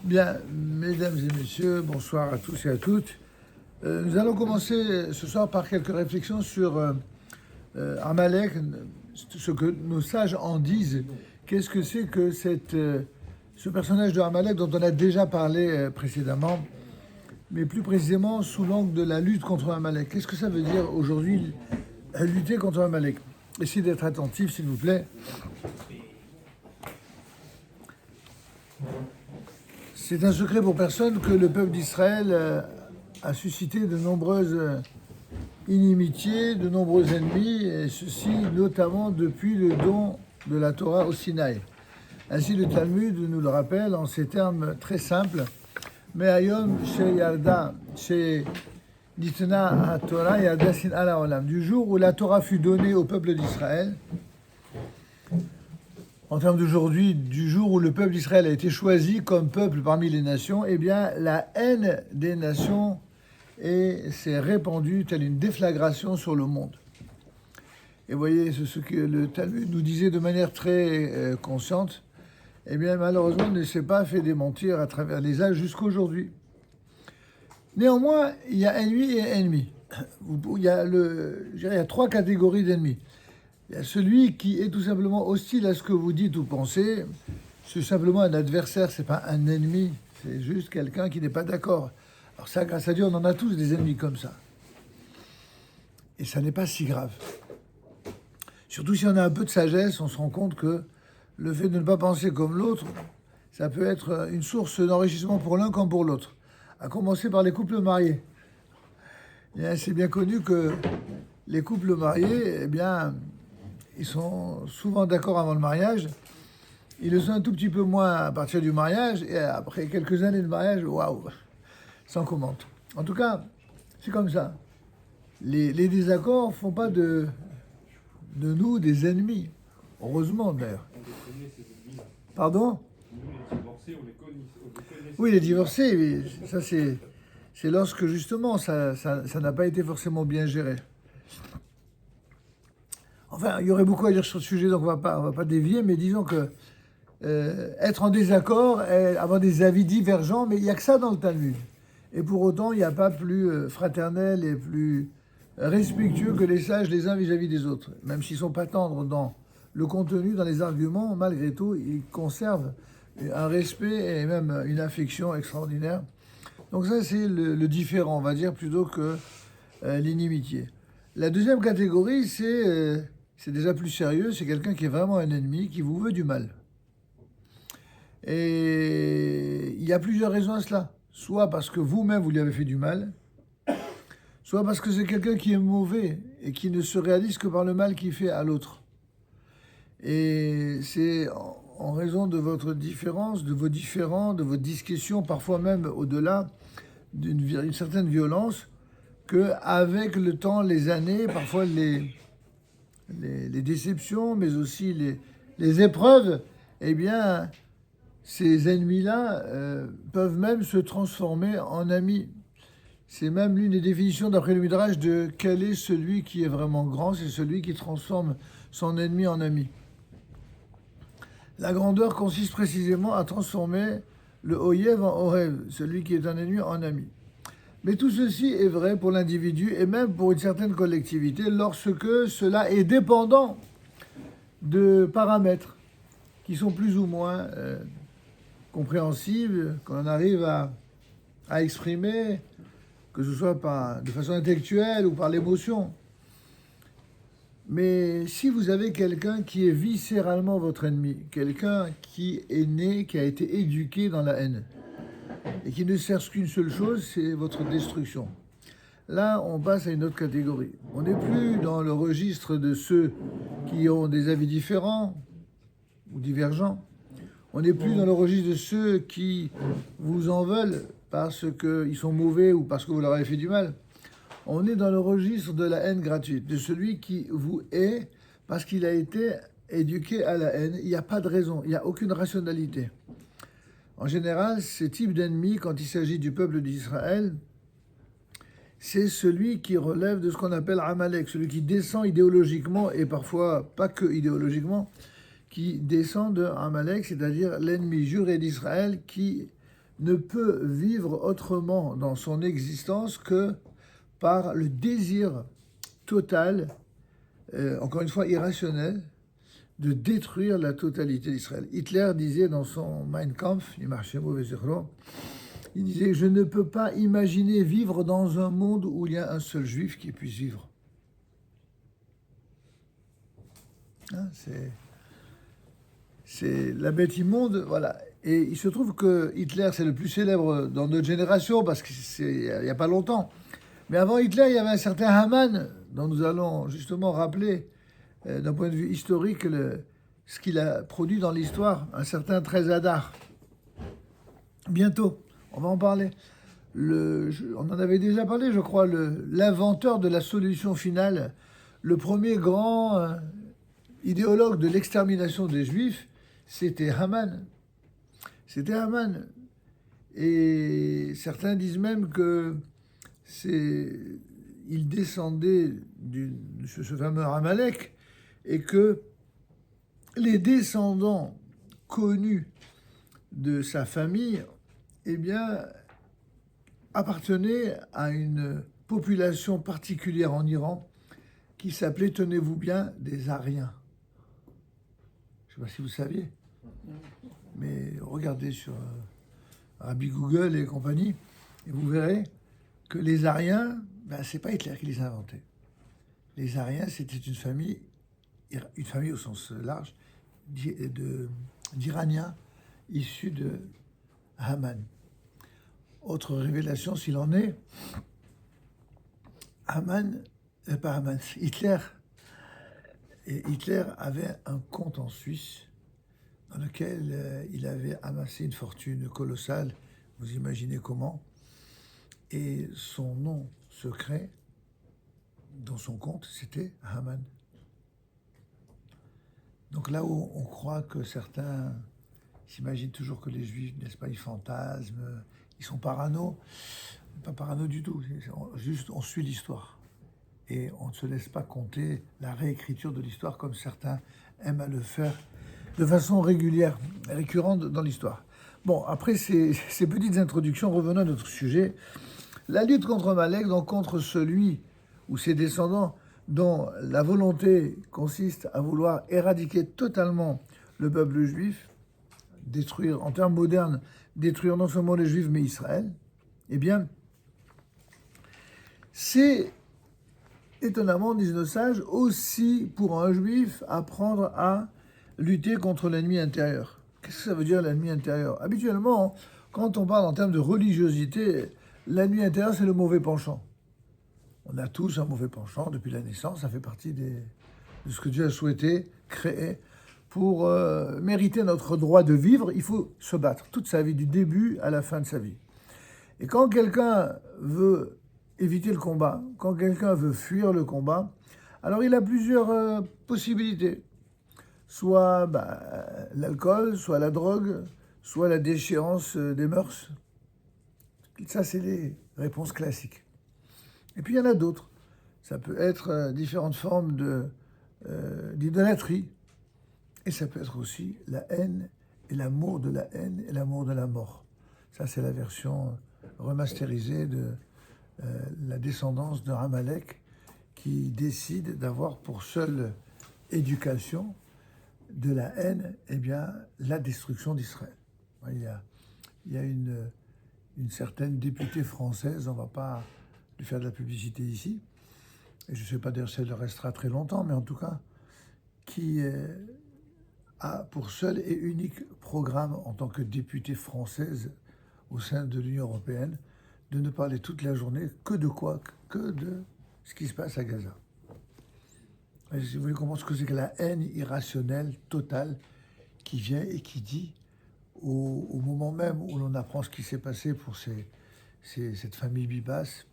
Bien, mesdames et messieurs, bonsoir à tous et à toutes. Nous allons commencer ce soir par quelques réflexions sur Amalek, ce que nos sages en disent. Qu'est-ce que c'est que ce personnage de Amalek dont on a déjà parlé précédemment, mais plus précisément sous l'angle de la lutte contre Amalek. Qu'est-ce que ça veut dire aujourd'hui lutter contre Amalek? Essayez d'être attentifs, s'il vous plaît. C'est un secret pour personne que le peuple d'Israël a suscité de nombreuses inimitiés, de nombreux ennemis, et ceci notamment depuis le don de la Torah au Sinaï. Ainsi, le Talmud nous le rappelle en ces termes très simples. Me'ayom sheyarda nitna ha-Torah yarda sin'a la'olam. Du jour où la Torah fut donnée au peuple d'Israël, en termes d'aujourd'hui, du jour où le peuple d'Israël a été choisi comme peuple parmi les nations, eh bien, la haine des nations s'est répandue telle une déflagration sur le monde. Et vous voyez, ce que le Talmud nous disait de manière très consciente, eh bien, malheureusement, ne s'est pas fait démentir à travers les âges jusqu'aujourd'hui. Néanmoins, il y a ennemi et ennemi. Il y a trois catégories d'ennemis. Il y a celui qui est tout simplement hostile à ce que vous dites ou pensez. C'est simplement un adversaire, c'est pas un ennemi. C'est juste quelqu'un qui n'est pas d'accord. Alors ça, grâce à Dieu, on en a tous des ennemis comme ça. Et ça n'est pas si grave. Surtout si on a un peu de sagesse, on se rend compte que le fait de ne pas penser comme l'autre, ça peut être une source d'enrichissement pour l'un comme pour l'autre. À commencer par les couples mariés. C'est bien connu que les couples mariés, eh bien, ils sont souvent d'accord avant le mariage. Ils le sont un tout petit peu moins à partir du mariage. Et après quelques années de mariage, waouh, sans commente. En tout cas, c'est comme ça. Les désaccords ne font pas de nous des ennemis. Heureusement, d'ailleurs. Pardon? Oui, les divorcés, ça c'est lorsque justement ça n'a pas été forcément bien géré. Enfin, il y aurait beaucoup à dire sur ce sujet, donc on va pas dévier, mais disons que être en désaccord, avoir des avis divergents, mais il n'y a que ça dans le Talmud. Et pour autant, il n'y a pas plus fraternel et plus respectueux que les sages les uns vis-à-vis des autres. Même s'ils ne sont pas tendres dans le contenu, dans les arguments, malgré tout, ils conservent un respect et même une affection extraordinaire. Donc ça, c'est le différent, on va dire, plutôt que l'inimitié. La deuxième catégorie, c'est déjà plus sérieux, c'est quelqu'un qui est vraiment un ennemi, qui vous veut du mal. Et il y a plusieurs raisons à cela. Soit parce que vous-même, vous lui avez fait du mal, soit parce que c'est quelqu'un qui est mauvais et qui ne se réalise que par le mal qu'il fait à l'autre. Et c'est en raison de votre différence, de vos différends, de vos discussions, parfois même au-delà d'une certaine violence, qu'avec le temps, les années, parfois les déceptions, mais aussi les épreuves, eh bien, ces ennemis-là peuvent même se transformer en amis. C'est même l'une des définitions d'après le Midrash de quel est celui qui est vraiment grand, c'est celui qui transforme son ennemi en ami. La grandeur consiste précisément à transformer le Oyev en Orev, celui qui est un ennemi en ami. Mais tout ceci est vrai pour l'individu et même pour une certaine collectivité lorsque cela est dépendant de paramètres qui sont plus ou moins compréhensibles, qu'on arrive à exprimer, que ce soit de façon intellectuelle ou par l'émotion. Mais si vous avez quelqu'un qui est viscéralement votre ennemi, quelqu'un qui est né, qui a été éduqué dans la haine, et qui ne cherche qu'une seule chose, c'est votre destruction. Là, on passe à une autre catégorie. On n'est plus dans le registre de ceux qui ont des avis différents ou divergents. On n'est plus dans le registre de ceux qui vous en veulent parce qu'ils sont mauvais ou parce que vous leur avez fait du mal. On est dans le registre de la haine gratuite, de celui qui vous hait parce qu'il a été éduqué à la haine. Il n'y a pas de raison, il n'y a aucune rationalité. En général, ce type d'ennemi, quand il s'agit du peuple d'Israël, c'est celui qui relève de ce qu'on appelle Amalek, celui qui descend idéologiquement, et parfois pas que idéologiquement, qui descend de Amalek, c'est-à-dire l'ennemi juré d'Israël qui ne peut vivre autrement dans son existence que par le désir total, encore une fois irrationnel, de détruire la totalité d'Israël. Hitler disait dans son Mein Kampf, il disait « Je ne peux pas imaginer vivre dans un monde où il y a un seul juif qui puisse vivre. » Hein, c'est la bête immonde, voilà. Et il se trouve que Hitler, c'est le plus célèbre dans notre génération, parce qu'il n'y a pas longtemps. Mais avant Hitler, il y avait un certain Haman, dont nous allons justement rappeler, d'un point de vue historique, ce qu'il a produit dans l'histoire, un certain Trésor. Bientôt, on va en parler. On en avait déjà parlé, je crois, l'inventeur de la solution finale, le premier grand idéologue de l'extermination des Juifs, c'était Haman. C'était Haman. Et certains disent même que il descendait de ce fameux Amalek et que les descendants connus de sa famille, eh bien, appartenaient à une population particulière en Iran qui s'appelait, tenez-vous bien, des Aryens. Je ne sais pas si vous saviez, mais regardez sur Rabbi Google et compagnie, et vous verrez que les Aryens, c'est pas Hitler qui les a inventés. Les Aryens, c'était une famille au sens large, d'Iraniens issus de Haman. Autre révélation, s'il en est, Hitler avait un compte en Suisse dans lequel il avait amassé une fortune colossale, vous imaginez comment, et son nom secret dans son compte, c'était Haman. Donc là où on croit que certains s'imaginent toujours que les Juifs, n'est-ce pas, ils fantasment, ils sont parano, pas parano du tout, juste on suit l'histoire. Et on ne se laisse pas compter la réécriture de l'histoire comme certains aiment à le faire de façon régulière, récurrente dans l'histoire. Bon, après ces petites introductions, revenons à notre sujet. La lutte contre Amalek, donc contre celui ou ses descendants dont la volonté consiste à vouloir éradiquer totalement le peuple juif, détruire, en termes modernes, détruire non seulement les Juifs mais Israël, eh bien, c'est étonnamment, disent nos sages, aussi pour un Juif apprendre à lutter contre l'ennemi intérieur. Qu'est-ce que ça veut dire l'ennemi intérieur? Habituellement, quand on parle en termes de religiosité, l'ennemi intérieur, c'est le mauvais penchant. On a tous un mauvais penchant depuis la naissance, ça fait partie de ce que Dieu a souhaité créer. Pour mériter notre droit de vivre, il faut se battre toute sa vie, du début à la fin de sa vie. Et quand quelqu'un veut éviter le combat, quand quelqu'un veut fuir le combat, alors il a plusieurs possibilités. Soit l'alcool, soit la drogue, soit la déchéance des mœurs. Ça, c'est les réponses classiques. Et puis il y en a d'autres. Ça peut être différentes formes d'idolâtrie. Et ça peut être aussi la haine et l'amour de la haine et l'amour de la mort. Ça, c'est la version remasterisée de la descendance de Amalek qui décide d'avoir pour seule éducation de la haine, eh bien, la destruction d'Israël. Il y a une certaine députée française, on ne va pas lui faire de la publicité ici, et je ne sais pas d'ailleurs si elle restera très longtemps, mais en tout cas, qui a pour seul et unique programme en tant que députée française au sein de l'Union européenne de ne parler toute la journée que de quoi? Que de ce qui se passe à Gaza. Et si vous voulez comprendre ce que c'est que la haine irrationnelle, totale, qui vient et qui dit, au moment même où l'on apprend ce qui s'est passé pour cette famille Bibas,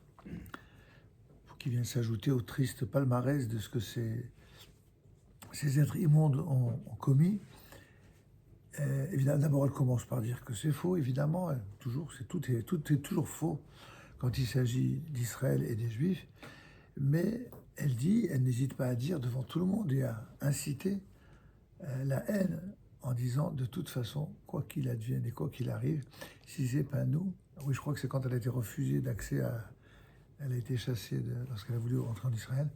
qui vient s'ajouter au triste palmarès de ce que ces êtres immondes ont commis. Évidemment, d'abord, elle commence par dire que c'est faux, évidemment. Tout est toujours faux quand il s'agit d'Israël et des Juifs. Mais elle n'hésite pas à dire devant tout le monde et à inciter la haine en disant de toute façon, quoi qu'il advienne et quoi qu'il arrive, si c'est pas nous, oui, je crois que c'est quand elle a été refusée d'accès à, elle a été chassée lorsqu'elle a voulu rentrer en Israël,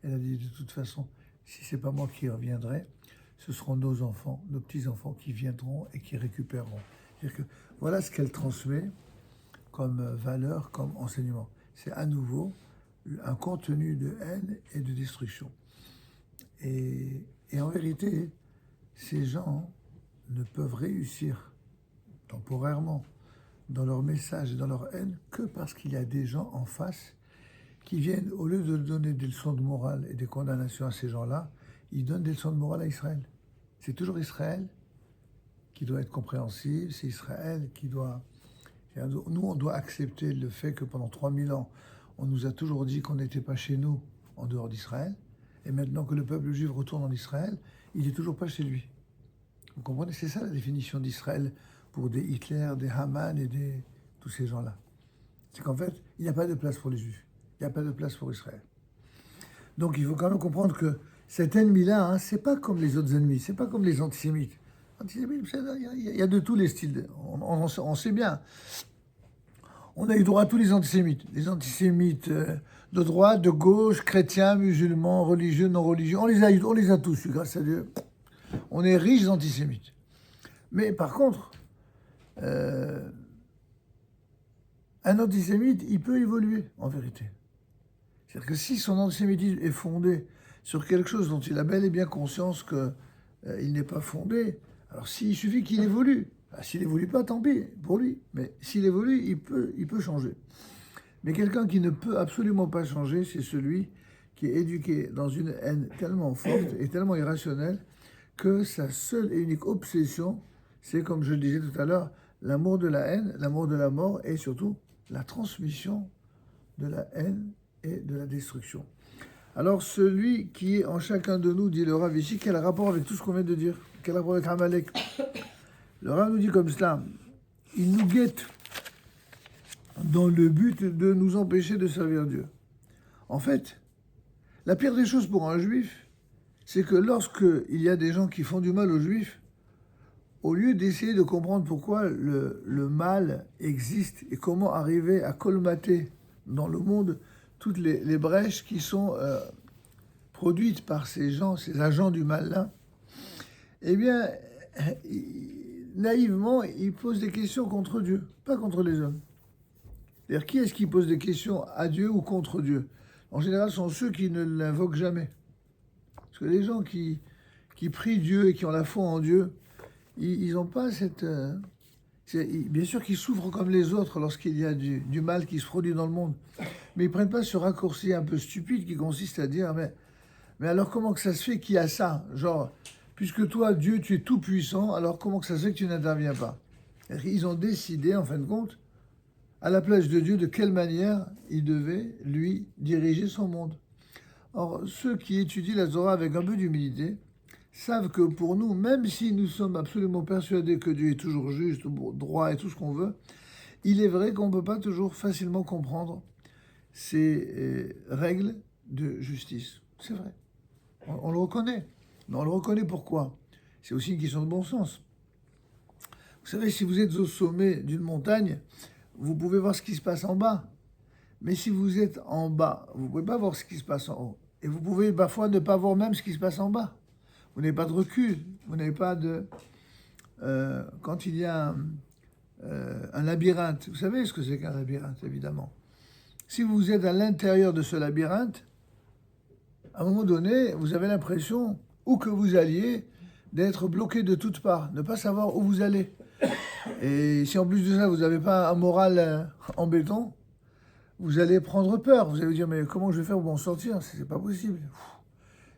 elle a dit de toute façon, si c'est pas moi qui reviendrai, ce seront nos enfants, nos petits-enfants qui viendront et qui récupéreront. C'est-à-dire que voilà ce qu'elle transmet comme valeur, comme enseignement. C'est à nouveau un contenu de haine et de destruction. Et en vérité, ces gens ne peuvent réussir temporairement dans leur message et dans leur haine que parce qu'il y a des gens en face qui viennent, au lieu de donner des leçons de morale et des condamnations à ces gens-là, ils donnent des leçons de morale à Israël. C'est toujours Israël qui doit être compréhensible, c'est Israël qui doit... Nous, on doit accepter le fait que pendant 3000 ans, on nous a toujours dit qu'on n'était pas chez nous en dehors d'Israël, et maintenant que le peuple juif retourne en Israël, il n'est toujours pas chez lui. Vous comprenez? C'est ça la définition d'Israël pour des Hitler, des Haman et tous ces gens-là. C'est qu'en fait, il n'y a pas de place pour les Juifs. Il n'y a pas de place pour Israël. Donc il faut quand même comprendre que cet ennemi-là, hein, c'est pas comme les autres ennemis, c'est pas comme les antisémites. Antisémites, il y a de tous les styles. On sait bien. On a eu droit à tous les antisémites. Les antisémites de droite, de gauche, chrétiens, musulmans, religieux, non religieux. On les a tous eu, grâce à Dieu. On est riches d'antisémites. Mais par contre, un antisémite, il peut évoluer, en vérité. C'est-à-dire que si son antisémitisme est fondé sur quelque chose dont il a bel et bien conscience qu'il n'est pas fondé, alors s'il suffit qu'il évolue. S'il n'évolue pas, tant pis pour lui. Mais s'il évolue, il peut changer. Mais quelqu'un qui ne peut absolument pas changer, c'est celui qui est éduqué dans une haine tellement forte et tellement irrationnelle que sa seule et unique obsession, c'est, comme je le disais tout à l'heure, l'amour de la haine, l'amour de la mort et surtout la transmission de la haine et de la destruction. Alors celui qui est en chacun de nous, dit le Rav ici, quel rapport avec tout ce qu'on vient de dire? Quel rapport avec Amalek? Le Rav nous dit comme cela, il nous guette dans le but de nous empêcher de servir Dieu. En fait, la pire des choses pour un juif, c'est que lorsqu'il y a des gens qui font du mal aux juifs, au lieu d'essayer de comprendre pourquoi le mal existe et comment arriver à colmater dans le monde toutes les brèches qui sont produites par ces gens, ces agents du mal-là, eh bien, naïvement, ils posent des questions contre Dieu, pas contre les hommes. C'est-à-dire, qui est-ce qui pose des questions à Dieu ou contre Dieu? En général, ce sont ceux qui ne l'invoquent jamais. Parce que les gens qui prient Dieu et qui ont la foi en Dieu, ils n'ont pas cette... bien sûr qu'ils souffrent comme les autres lorsqu'il y a du mal qui se produit dans le monde. Mais ils ne prennent pas ce raccourci un peu stupide qui consiste à dire mais alors comment que ça se fait qu'il y a ça? Genre, puisque toi, Dieu, tu es tout puissant, alors comment que ça se fait que tu n'interviens pas? Ils ont décidé, en fin de compte, à la place de Dieu, de quelle manière il devait, lui, diriger son monde. Or, ceux qui étudient la Torah avec un peu d'humilité savent que pour nous, même si nous sommes absolument persuadés que Dieu est toujours juste, droit et tout ce qu'on veut, il est vrai qu'on ne peut pas toujours facilement comprendre ces règles de justice. C'est vrai. On le reconnaît. Mais on le reconnaît pourquoi? C'est aussi une question de bon sens. Vous savez, si vous êtes au sommet d'une montagne, vous pouvez voir ce qui se passe en bas. Mais si vous êtes en bas, vous ne pouvez pas voir ce qui se passe en haut. Et vous pouvez parfois ne pas voir même ce qui se passe en bas. Vous n'avez pas de recul. Vous n'avez pas de... quand il y a un labyrinthe, vous savez ce que c'est qu'un labyrinthe, évidemment. Si vous êtes à l'intérieur de ce labyrinthe, à un moment donné, vous avez l'impression, où que vous alliez, d'être bloqué de toutes parts, ne pas savoir où vous allez. Et si en plus de ça, vous n'avez pas un moral en béton, vous allez prendre peur. Vous allez vous dire, mais comment je vais faire pour m'en sortir? C'est pas possible.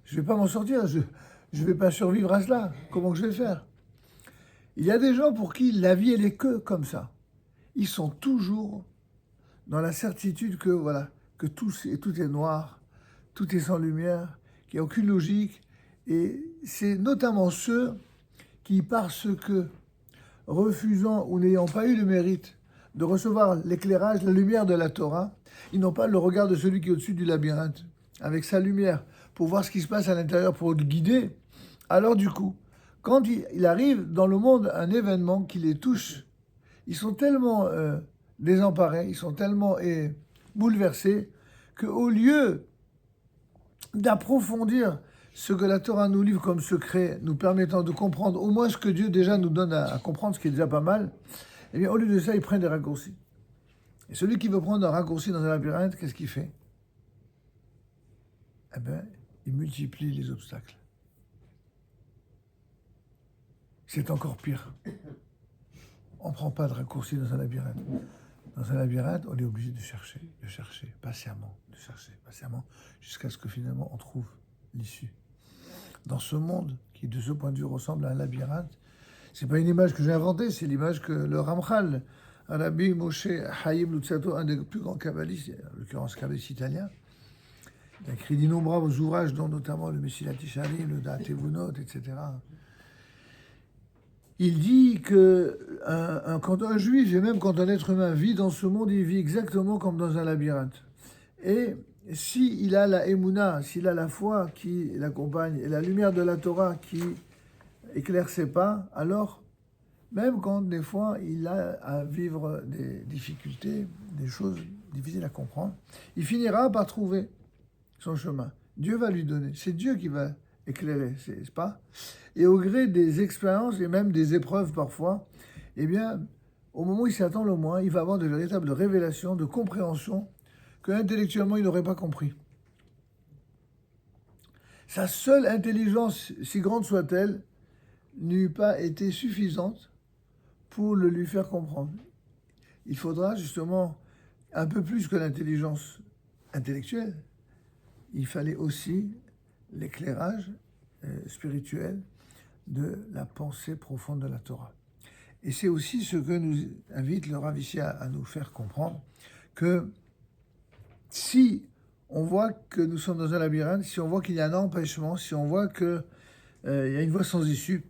Je ne vais pas m'en sortir, je ne vais pas survivre à cela. Comment je vais faire? Il y a des gens pour qui la vie, elle est que comme ça. Ils sont toujours dans la certitude que, voilà, que tout est noir, tout est sans lumière, qu'il n'y a aucune logique. Et c'est notamment ceux qui, parce que, refusant ou n'ayant pas eu le mérite de recevoir l'éclairage, la lumière de la Torah, ils n'ont pas le regard de celui qui est au-dessus du labyrinthe, avec sa lumière, pour voir ce qui se passe à l'intérieur, pour le guider. Alors du coup, Quand il arrive dans le monde un événement qui les touche, ils sont tellement désemparés, ils sont tellement bouleversés, qu'au lieu d'approfondir ce que la Torah nous livre comme secret, nous permettant de comprendre au moins ce que Dieu déjà nous donne à comprendre, ce qui est déjà pas mal, eh bien, au lieu de ça, ils prennent des raccourcis. Et celui qui veut prendre un raccourci dans un labyrinthe, qu'est-ce qu'il fait? Eh bien, il multiplie les obstacles. C'est encore pire. On ne prend pas de raccourci dans un labyrinthe. Dans un labyrinthe, on est obligé de chercher patiemment, jusqu'à ce que finalement on trouve l'issue. Dans ce monde qui, de ce point de vue, ressemble à un labyrinthe, c'est pas une image que j'ai inventée, c'est l'image que le Ramchal, Rabbi Moshe Chaim Luzzatto, un des plus grands kabbalistes, en l'occurrence kabbalistes italien, il a écrit d'innombrables ouvrages, dont notamment le Messilat Yesharim, le Da'at Evunot, etc. Il dit que quand un juif, et même quand un être humain vit dans ce monde, il vit exactement comme dans un labyrinthe. Et s'il a la émouna, s'il a la foi qui l'accompagne, et la lumière de la Torah qui éclaire ses pas, alors, même quand des fois il a à vivre des difficultés, des choses difficiles à comprendre, il finira par trouver son chemin. Dieu va lui donner. C'est Dieu qui va éclairer, c'est pas? Et au gré des expériences et même des épreuves parfois, eh bien, au moment où il s'attend le moins, il va avoir de véritables révélations, de compréhension que intellectuellement il n'aurait pas compris. Sa seule intelligence, si grande soit-elle, n'eût pas été suffisante pour le lui faire comprendre. Il faudra justement un peu plus que l'intelligence intellectuelle. Il fallait aussi l'éclairage spirituel de la pensée profonde de la Torah. Et c'est aussi ce que nous invite le Rav ici à nous faire comprendre, que si on voit que nous sommes dans un labyrinthe, si on voit qu'il y a un empêchement, si on voit qu'il y a une voie sans issue,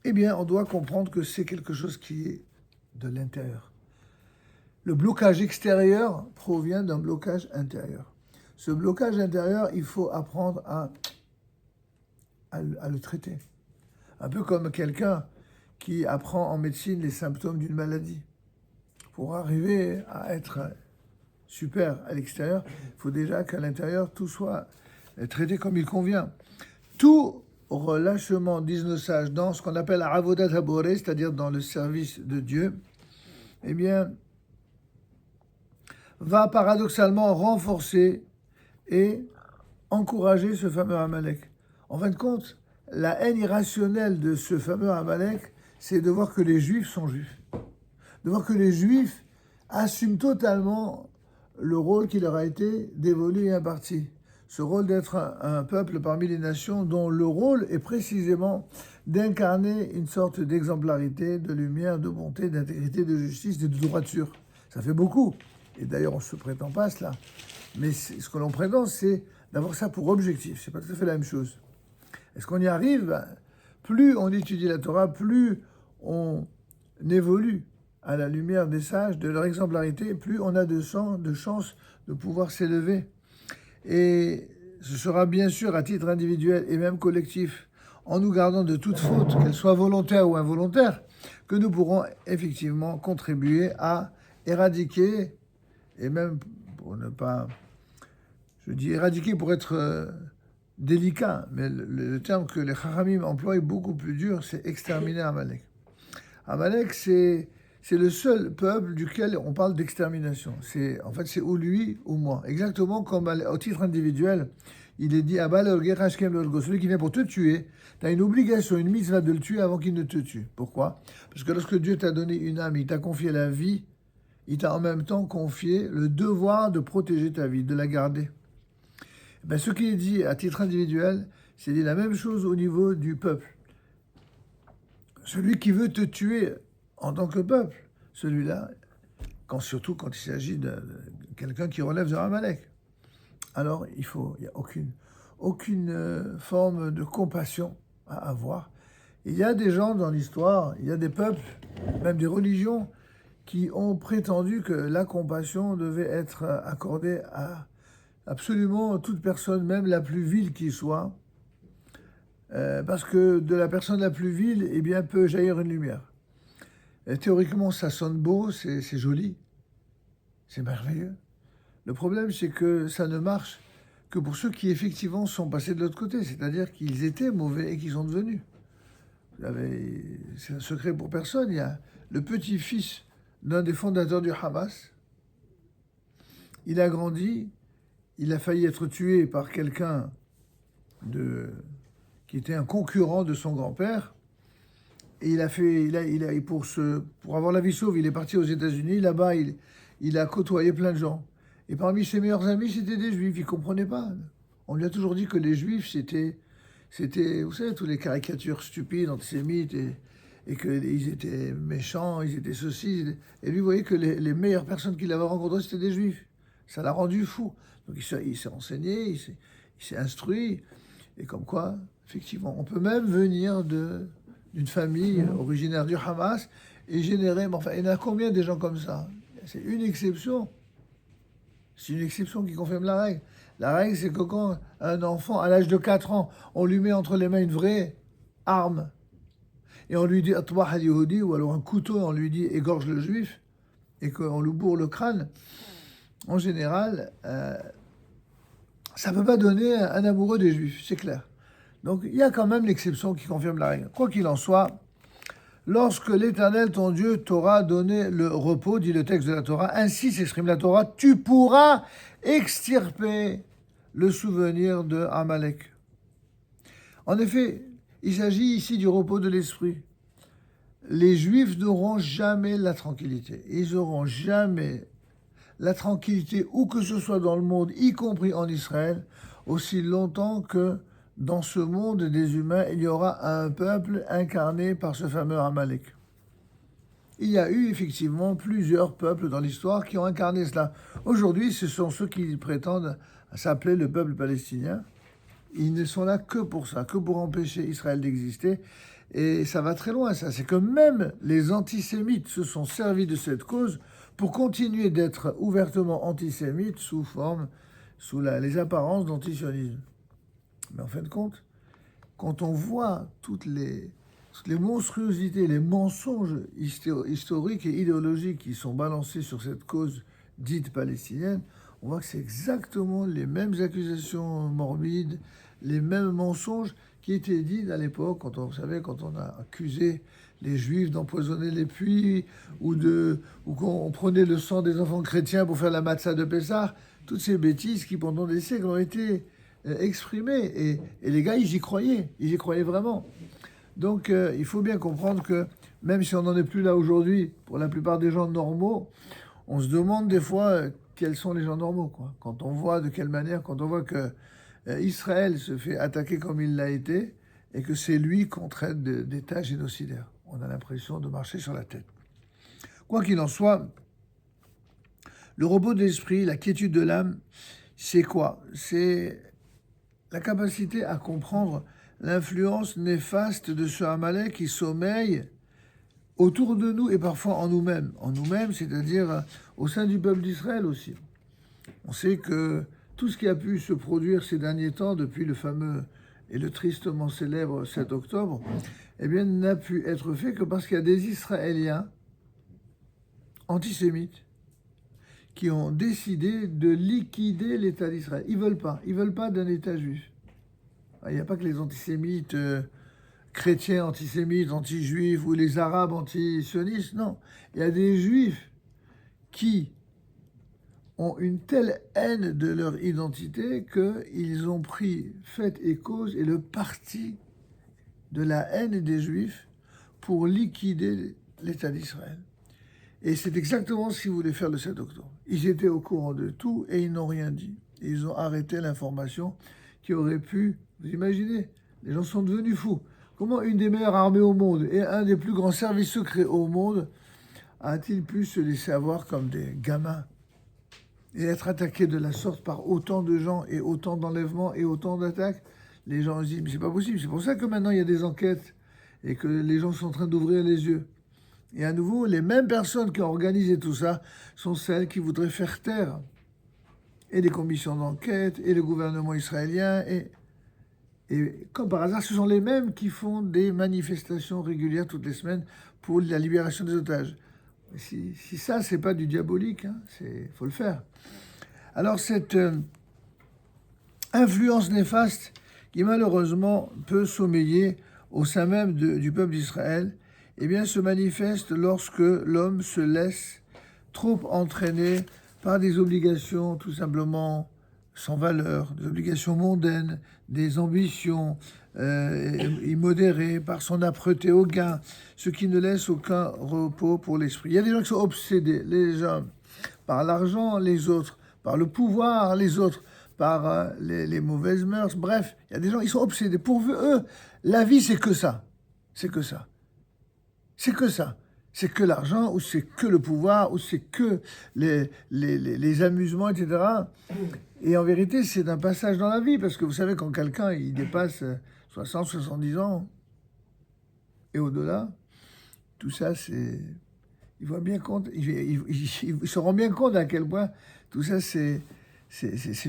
eh bien, on doit comprendre que c'est quelque chose qui est de l'intérieur. Le blocage extérieur provient d'un blocage intérieur. Ce blocage intérieur, il faut apprendre à le traiter. Un peu comme quelqu'un qui apprend en médecine les symptômes d'une maladie. Pour arriver à être super à l'extérieur, il faut déjà qu'à l'intérieur, tout soit traité comme il convient. Tout relâchement, disent nos sages, dans ce qu'on appelle avodat haboré, c'est-à-dire dans le service de Dieu, eh bien, va paradoxalement renforcer et encourager ce fameux Amalek. En fin de compte, la haine irrationnelle de ce fameux Amalek, c'est de voir que les Juifs sont Juifs. De voir que les Juifs assument totalement le rôle qui leur a été dévolu et imparti. Ce rôle d'être un peuple parmi les nations dont le rôle est précisément d'incarner une sorte d'exemplarité, de lumière, de bonté, d'intégrité, de justice et de droiture. Ça fait beaucoup. Et d'ailleurs, on ne se prétend pas à cela. Mais ce que l'on prétend, c'est d'avoir ça pour objectif. C'est pas tout à fait la même chose. Est-ce qu'on y arrive? Plus on étudie la Torah, plus on évolue à la lumière des sages, de leur exemplarité, plus on a de chances de pouvoir s'élever. Et ce sera bien sûr à titre individuel et même collectif, en nous gardant de toute faute, qu'elle soit volontaire ou involontaire, que nous pourrons effectivement contribuer à éradiquer, et même pour ne pas... Je dis éradiquer pour être délicat, mais le terme que les Chachamim emploient est beaucoup plus dur, c'est exterminer Amalek. Amalek, c'est le seul peuple duquel on parle d'extermination. En fait, c'est ou lui ou moi. Exactement comme au titre individuel, il est dit celui qui vient pour te tuer, tu as une obligation, une mitzvah de le tuer avant qu'il ne te tue. Pourquoi? Parce que lorsque Dieu t'a donné une âme, il t'a confié la vie, il t'a en même temps confié le devoir de protéger ta vie, de la garder. Ben, ce qui est dit à titre individuel, c'est dit la même chose au niveau du peuple. Celui qui veut te tuer en tant que peuple, celui-là, surtout quand il s'agit de quelqu'un qui relève de Amalek, alors il n'y a aucune forme de compassion à avoir. Il y a des gens dans l'histoire, il y a des peuples, même des religions, qui ont prétendu que la compassion devait être accordée à absolument toute personne, même la plus vile qui soit, parce que de la personne la plus vile, eh bien, peut jaillir une lumière. Et théoriquement, ça sonne beau, c'est joli, c'est merveilleux. Le problème, c'est que ça ne marche que pour ceux qui, effectivement, sont passés de l'autre côté, c'est-à-dire qu'ils étaient mauvais et qu'ils sont devenus. C'est un secret pour personne. Il y a le petit-fils d'un des fondateurs du Hamas. Il a grandi, il a failli être tué par quelqu'un qui était un concurrent de son grand-père. Et pour avoir la vie sauve, il est parti aux États-Unis. Là-bas, il a côtoyé plein de gens. Et parmi ses meilleurs amis, c'était des juifs. Il ne comprenait pas. On lui a toujours dit que les juifs, c'était, vous savez, toutes les caricatures stupides, antisémites, et qu'ils étaient méchants, ils étaient ceci. Et lui, vous voyez que les meilleures personnes qu'il avait rencontrées, c'était des juifs. Ça l'a rendu fou. Donc il s'est renseigné, il s'est instruit. Et comme quoi, effectivement, on peut même venir d'une famille originaire du Hamas et générer... Mais enfin, il y en a combien des gens comme ça? C'est une exception. C'est une exception qui confirme la règle. La règle, c'est que quand un enfant, à l'âge de 4 ans, on lui met entre les mains une vraie arme, et on lui dit « Atbah al-Yehudi » ou alors un couteau, on lui dit « égorge le juif », et qu'on lui bourre le crâne, en général, ça ne peut pas donner un amoureux des juifs, c'est clair. Donc il y a quand même l'exception qui confirme la règle. Quoi qu'il en soit, lorsque l'Éternel, ton Dieu, t'aura donné le repos, dit le texte de la Torah, ainsi s'exprime la Torah, tu pourras extirper le souvenir de Amalek. En effet, il s'agit ici du repos de l'esprit. Les Juifs n'auront jamais la tranquillité. Ils n'auront jamais la tranquillité où que ce soit dans le monde, y compris en Israël, aussi longtemps que dans ce monde des humains, il y aura un peuple incarné par ce fameux Amalek. Il y a eu effectivement plusieurs peuples dans l'histoire qui ont incarné cela. Aujourd'hui, ce sont ceux qui prétendent s'appeler le peuple palestinien. Ils ne sont là que pour ça, que pour empêcher Israël d'exister. Et ça va très loin, ça. C'est que même les antisémites se sont servis de cette cause pour continuer d'être ouvertement antisémites sous les apparences d'antisionisme. Mais en fin de compte, quand on voit toutes les monstruosités, les mensonges historiques et idéologiques qui sont balancés sur cette cause dite palestinienne, on voit que c'est exactement les mêmes accusations morbides, les mêmes mensonges qui étaient dits à l'époque, quand on a accusé les Juifs d'empoisonner les puits, ou qu'on prenait le sang des enfants chrétiens pour faire la matzah de Pessah, toutes ces bêtises qui pendant des siècles ont été exprimées. Et les gars, ils y croyaient vraiment. Donc il faut bien comprendre que même si on n'en est plus là aujourd'hui, pour la plupart des gens normaux, on se demande des fois quels sont les gens normaux, quoi. Quand on voit de quelle manière, quand on voit que Israël se fait attaquer comme il l'a été, et que c'est lui qu'on traite d'État génocidaire. On a l'impression de marcher sur la tête. Quoi qu'il en soit, le repos de l'esprit, la quiétude de l'âme, c'est quoi? C'est la capacité à comprendre l'influence néfaste de ce Amalek qui sommeille autour de nous et parfois en nous-mêmes. En nous-mêmes, c'est-à-dire au sein du peuple d'Israël aussi. On sait que tout ce qui a pu se produire ces derniers temps, depuis le fameux et le tristement célèbre 7 octobre, eh bien, n'a pu être fait que parce qu'il y a des Israéliens antisémites qui ont décidé de liquider l'État d'Israël. Ils veulent pas d'un État juif. Il n'y a pas que les antisémites chrétiens antisémites, anti-juifs, ou les arabes anti-sionistes, non. Il y a des juifs qui ont une telle haine de leur identité qu'ils ont pris fait et cause et le parti de la haine des Juifs pour liquider l'État d'Israël. Et c'est exactement ce qu'ils voulaient faire le 7 octobre. Ils étaient au courant de tout et ils n'ont rien dit. Et ils ont arrêté l'information qui aurait pu... Vous imaginez, les gens sont devenus fous. Comment une des meilleures armées au monde et un des plus grands services secrets au monde a-t-il pu se laisser avoir comme des gamins et être attaqué de la sorte par autant de gens et autant d'enlèvements et autant d'attaques? Les gens se disent, mais c'est pas possible. C'est pour ça que maintenant il y a des enquêtes et que les gens sont en train d'ouvrir les yeux. Et à nouveau, les mêmes personnes qui ont organisé tout ça sont celles qui voudraient faire taire et les commissions d'enquête et le gouvernement israélien. Et comme par hasard, ce sont les mêmes qui font des manifestations régulières toutes les semaines pour la libération des otages. Si ça, c'est pas du diabolique, hein, faut le faire. Alors cette influence néfaste qui malheureusement peut sommeiller au sein même du peuple d'Israël, eh bien, se manifeste lorsque l'homme se laisse trop entraîner par des obligations tout simplement sans valeur, des obligations mondaines, des ambitions immodérées, par son âpreté au gain, ce qui ne laisse aucun repos pour l'esprit. Il y a des gens qui sont obsédés, les hommes, par l'argent, les autres, par le pouvoir, les autres, par les mauvaises mœurs. Bref, il y a des gens, ils sont obsédés. Pour eux, la vie, c'est que ça. C'est que ça. C'est que ça. C'est que l'argent, ou c'est que le pouvoir, ou c'est que les amusements, etc. Et en vérité, c'est un passage dans la vie, parce que vous savez, quand quelqu'un il dépasse 60, 70 ans et au-delà, tout ça, c'est... Il voit bien compte, il se rend bien compte à quel point tout ça, c'est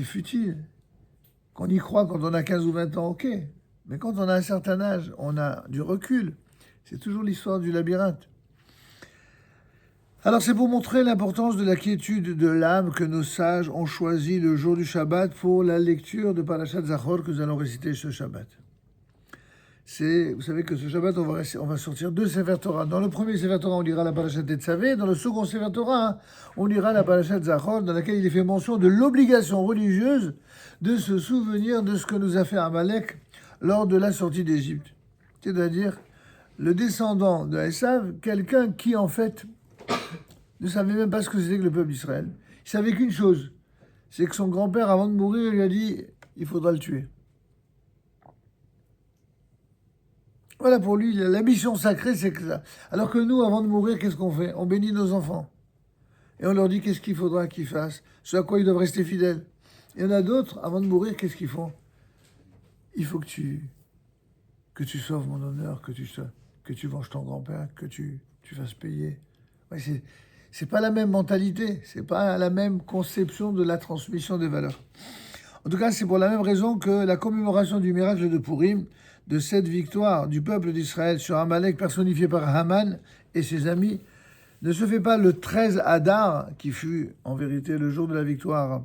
futile. Qu'on y croit quand on a 15 ou 20 ans, ok. Mais quand on a un certain âge, on a du recul. C'est toujours l'histoire du labyrinthe. Alors c'est pour montrer l'importance de la quiétude de l'âme que nos sages ont choisi le jour du Shabbat pour la lecture de Parashat Zachor que nous allons réciter ce Shabbat. Vous savez que ce Shabbat, on va sortir deux Sefer Torah. Dans le premier Sefer Torah, on lira la Parashat Tetzavé. Dans le second Sefer Torah, on lira la Parashat Zachor, dans laquelle il est fait mention de l'obligation religieuse de se souvenir de ce que nous a fait Amalek lors de la sortie d'Égypte. C'est-à-dire le descendant de Esav, quelqu'un qui, en fait, ne savait même pas ce que c'était que le peuple d'Israël. Il savait qu'une chose, c'est que son grand-père, avant de mourir, lui a dit « il faudra le tuer ». Voilà, pour lui, la mission sacrée, c'est que ça. Alors que nous, avant de mourir, qu'est-ce qu'on fait? On bénit nos enfants. Et on leur dit qu'est-ce qu'il faudra qu'ils fassent, ce à quoi ils doivent rester fidèles. Il y en a d'autres, avant de mourir, qu'est-ce qu'ils font? Il faut que tu sauves mon honneur, que tu venges ton grand-père, que tu fasses payer. Ouais, c'est pas la même mentalité, c'est pas la même conception de la transmission des valeurs. En tout cas, c'est pour la même raison que la commémoration du miracle de Purim, de cette victoire du peuple d'Israël sur Amalek personnifié par Haman et ses amis, ne se fait pas le 13 Adar, qui fut en vérité le jour de la victoire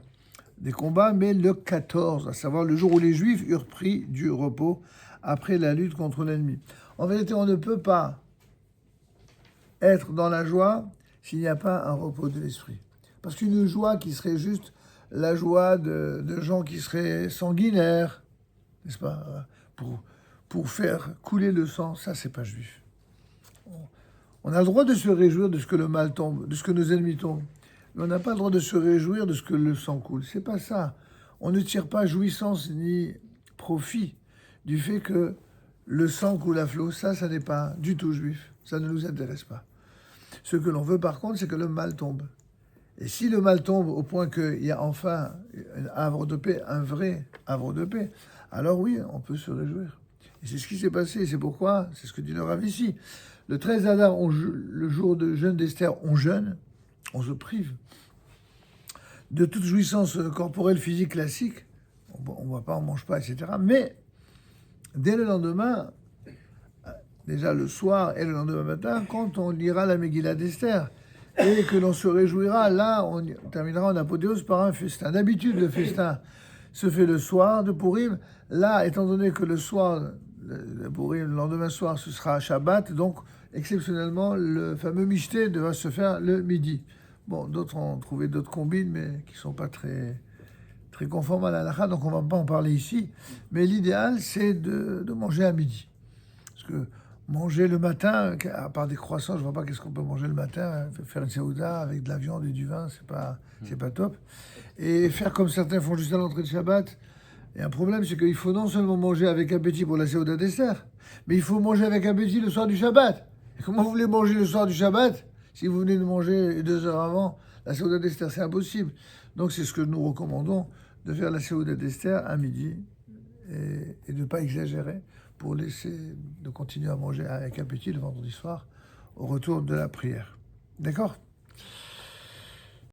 des combats, mais le 14, à savoir le jour où les Juifs eurent pris du repos après la lutte contre l'ennemi. En vérité, on ne peut pas être dans la joie s'il n'y a pas un repos de l'esprit. Parce qu'une joie qui serait juste la joie de gens qui seraient sanguinaires, n'est-ce pas, pour faire couler le sang, ça, c'est pas juif. On a le droit de se réjouir de ce que le mal tombe, de ce que nos ennemis tombent. Mais on n'a pas le droit de se réjouir de ce que le sang coule. C'est pas ça. On ne tire pas jouissance ni profit du fait que le sang coule à flot. Ça n'est pas du tout juif. Ça ne nous intéresse pas. Ce que l'on veut, par contre, c'est que le mal tombe. Et si le mal tombe au point qu'il y a enfin un havre de paix, un vrai havre de paix, alors oui, on peut se réjouir. Et c'est ce qui s'est passé. C'est pourquoi, c'est ce que dit le Rav ici, le 13 Adar, le jour de jeûne d'Esther, on jeûne, on se prive de toute jouissance corporelle, physique, classique. On ne boit pas, on ne mange pas, etc. Mais dès le lendemain, déjà le soir et le lendemain matin, quand on lira la Megillah d'Esther et que l'on se réjouira, là, on terminera en apothéose par un festin. D'habitude, le festin se fait le soir de Purim. Là, étant donné que le soir de Purim, le lendemain soir, ce sera Shabbat, donc exceptionnellement, le fameux Mishté devra se faire le midi. Bon, d'autres ont trouvé d'autres combines, mais qui ne sont pas très conformes à la halakha, donc on ne va pas en parler ici. Mais l'idéal, c'est de manger à midi. Parce que manger le matin, à part des croissants, je ne vois pas qu'est-ce qu'on peut manger le matin. Faire une saouda avec de la viande et du vin, c'est pas top. Et faire comme certains font juste à l'entrée de Shabbat. Et un problème, c'est qu'il faut non seulement manger avec appétit pour la saouda d'Esther, mais il faut manger avec appétit le soir du Shabbat. Et comment vous voulez manger le soir du Shabbat si vous venez de manger 2 heures avant la saouda d'Esther? C'est impossible. Donc c'est ce que nous recommandons, de faire la saouda d'Esther à midi et de ne pas exagérer pour de continuer à manger avec appétit le vendredi soir au retour de la prière. D'accord ?